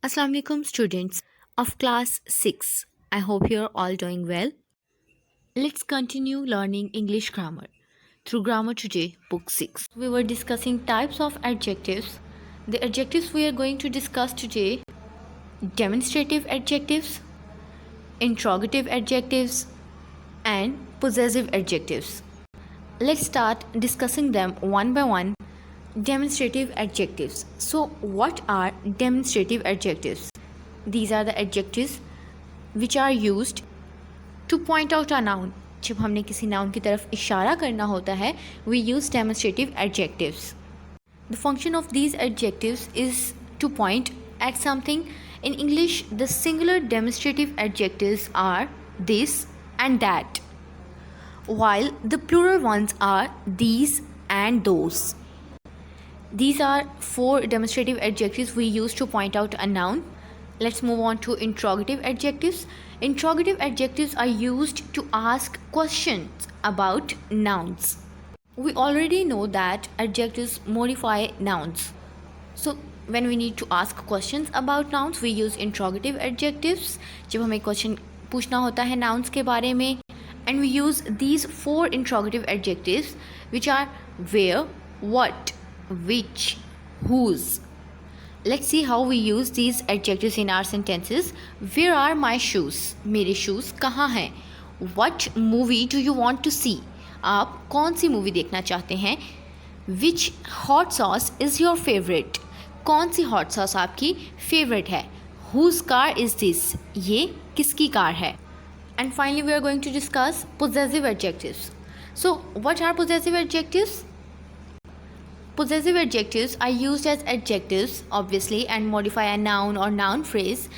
Assalamu alaikum students of class 6. I hope you're all doing well. Let's continue learning English grammar through Grammar Today book 6. We were discussing types of adjectives. The adjectives we are going to discuss today: demonstrative adjectives, interrogative adjectives, and possessive adjectives. Let's start discussing them one by one. Demonstrative adjectives. So what are demonstrative adjectives? These are the adjectives which are used to point out a noun. जब हमने किसी noun की तरफ इशारा करना होता है, we use demonstrative adjectives. The function of these adjectives is to point at something. In English, the singular demonstrative adjectives are this and that, while the plural ones are these and those. These are 4 demonstrative adjectives we use to point out a noun. Let's move on to interrogative adjectives. Interrogative adjectives are used to ask questions about nouns. We already know that adjectives modify nouns. So when we need to ask questions about nouns, we use interrogative adjectives. जब हमें question पूछना होता है nouns के बारे में, and we use these 4 interrogative adjectives which are where, what, which, whose. Let's see how we use these adjectives in our sentences. Where are my shoes? मेरे shoes कहाँ हैं? What movie do you want to see? आप कौन सी movie देखना चाहते हैं? Which hot sauce is your favorite? कौन सी hot sauce आपकी favorite है? Whose car is this? ये किसकी कार है? And finally we are going to discuss possessive adjectives. So what are possessive adjectives? Possessive adjectives are used as adjectives, obviously, and modify a noun or noun phrase.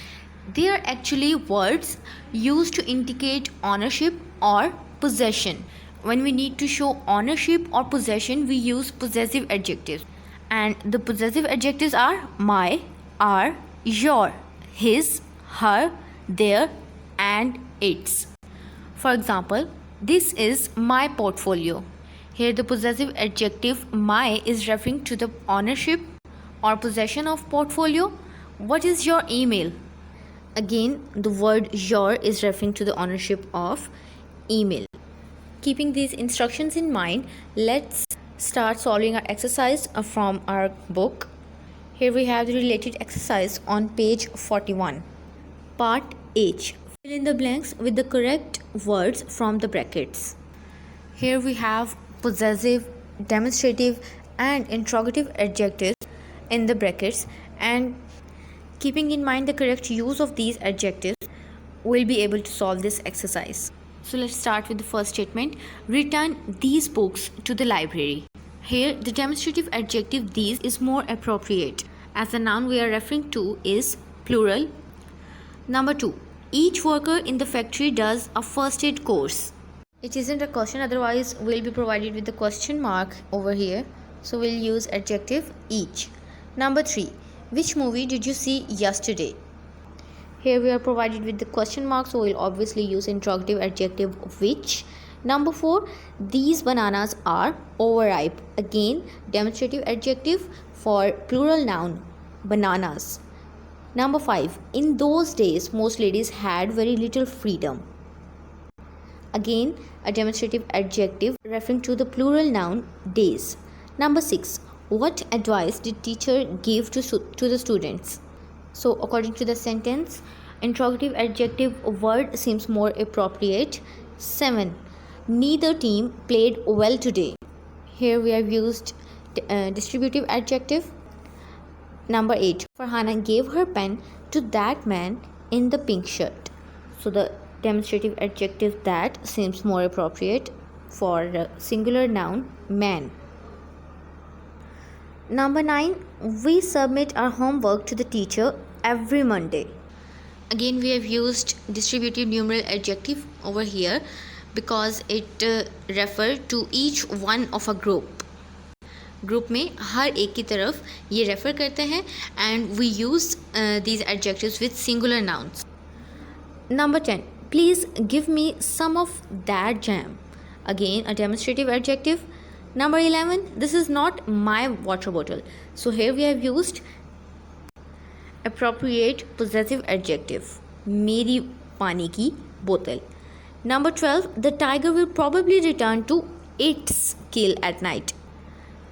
They are actually words used to indicate ownership or possession. When we need to show ownership or possession, we use possessive adjectives. And the possessive adjectives are my, our, your, his, her, their, and its. For example, this is my portfolio. Here the possessive adjective my is referring to the ownership or possession of portfolio. What is your email? Again, the word your is referring to the ownership of email. Keeping these instructions in mind, let's start solving our exercise from our book. Here we have the related exercise on page 41. Part H. Fill in the blanks with the correct words from the brackets. Here we have possessive, demonstrative, and interrogative adjectives in the brackets, and keeping in mind the correct use of these adjectives, we'll be able to solve this exercise. So let's start with the first statement. Return these books to the library. Here the demonstrative adjective these is more appropriate, as the noun we are referring to is plural. Number 2. Each worker in the factory does a first aid course. It isn't a question, otherwise we'll be provided with the question mark over here. So we'll use adjective each. Number 3. Which movie did you see yesterday? Here we are provided with the question mark, so we'll obviously use interrogative adjective which. Number 4. These bananas are overripe. Again, demonstrative adjective for plural noun, bananas. Number 5. In those days, most ladies had very little freedom. Again, a demonstrative adjective referring to the plural noun days. Number 6. What advice did teacher give to the students? So according to the sentence, interrogative adjective word seems more appropriate. 7. Neither team played well today. Here we have used distributive adjective. Number 8. Farhana gave her pen to that man in the pink shirt. So the demonstrative adjective that seems more appropriate for the singular noun man. Number 9. We submit our homework to the teacher every Monday. Again, we have used distributive numeral adjective over here because it refers to each one of a group. Group में हर एक की तरफ ये refer करते हैं, and we use these adjectives with singular nouns. Number 10. Please give me some of that jam. Again, a demonstrative adjective. Number 11. This is not my water bottle. So here we have used Appropriate possessive adjective. मेरी पानी की बोतल. Number 12. The tiger will probably return to its kill at night.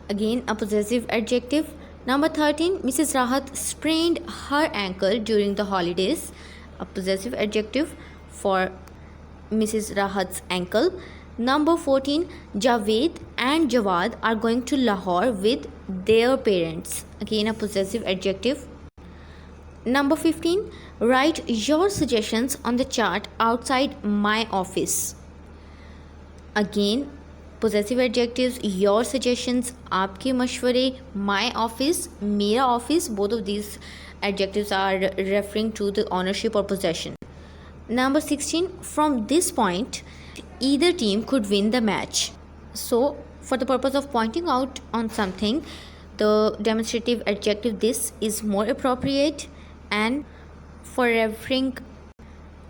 Again a possessive adjective. Number 13. Mrs. Rahat sprained her ankle during the holidays. A possessive adjective for Mrs. Rahat's ankle. Number 14. Javed and Jawad are going to Lahore with their parents. Again a possessive adjective. Number 15. Write your suggestions on the chart outside my office. Again possessive adjectives. Your suggestions, आपके मशवरे, my office, मेरा office. Both of these adjectives are referring to the ownership or possession. Number 16. From this point either team could win the match. So for the purpose of pointing out on something, the demonstrative adjective this is more appropriate, and for referring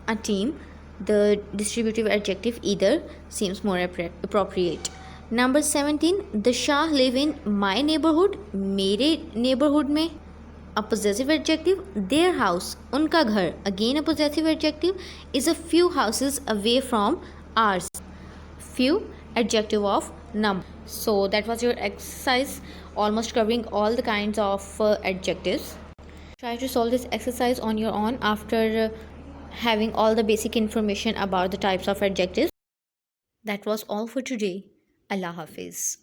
a team the distributive adjective either seems more appropriate. Number 17. The Shah live in my neighborhood. मेरे neighborhood में. A possessive adjective. Their house, उनका घर. Again a possessive adjective is a few houses away from ours. Few, adjective of number. So that was your exercise, almost covering all the kinds of adjectives. Try to solve this exercise on your own after having all the basic information about the types of adjectives. That was all for today. Allah Hafiz.